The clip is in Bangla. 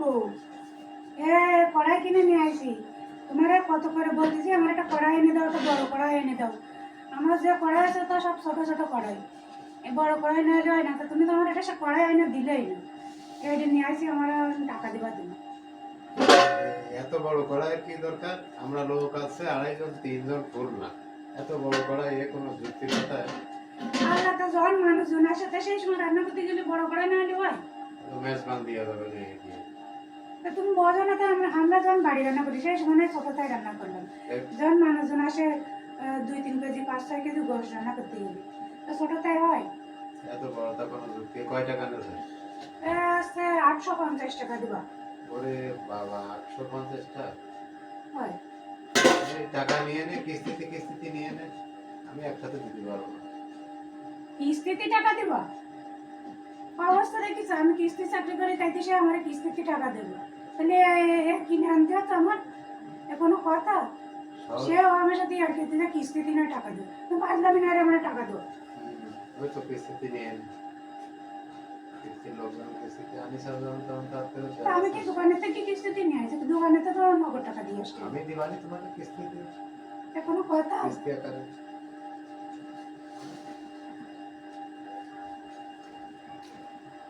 বলবো? এ কড়াই কিনে নিয়ে আইছি। তোমার কত করে বলতেছি আমার একটা কড়াই এনে দাও, একটা বড় কড়াই এনে দাও। আমার যে কড়াই আছে তো সব ছোট ছোট কড়াই, এই বড় কড়াই না হয় না। তো তুমি তো আমার একটা সে কড়াই এনে দিলেই না। এইটা নিয়ে আইছি, আমার টাকা দিবা তুমি। এত বড় কড়াইয়ের কি দরকার? আমরা লোক আছে 2.5 জন 3 জন ফুল না, এত বড় কড়াই এ কোনো যুক্তির কথা? আল্লাহ, তো যখন মানুষজন আসে তো সেই সময় রান্না করতে গেলে বড় কড়াই না হলে হয়? মেজবান দিয়ে যাবে দিয়ে তা তুমি বোঝো না তো, আমরা যখন বাড়ি রান্না করি সেই সময় ছোটটাই রান্না করলাম। যখন মানুষজন আসে 2-3 কেজি 5-6 কেজি গোশ রান্না করতে গেলে তো ছোটটাই হয়। এত বড়টা কোনো যুক্তি? কয় টাকা নেছে? আছে 850 টাকা দিবা। ওরে বাবা, 850 টাকা? হয় এই টাকা নিয়ে নে, কিস্তিতে নিয়ে নে, আমি একসাথে দিতে পারবো না। কিস্তিতে টাকা দিবা? অবস্থা দেখিস, আমি কিস্তি চাকরি করি তাইতে সে আমার কিস্তিতে টাকা দেবো? তাহলে কিনে আনতে হতো আমার? এ কোনো কথা? সেও আমার সাথে আর কি কিস্তিতে না টাকা দেবো, তুমি পাঁচলামি না আমার টাকা দেবো। ওই তো কিস্তিতে নিয়ে নে, কিস্তির লোকজন কিস্তিতে আনি সাধারণ তখন তার তা আমি কি দোকানের থেকে কিস্তিতে নিয়ে আসি? দোকানে তো নগদ টাকা দিয়ে আসছি। আমি দিবানি তোমাকে কিস্তিতে, এ কোনো কথা? কিস্তি আকারে।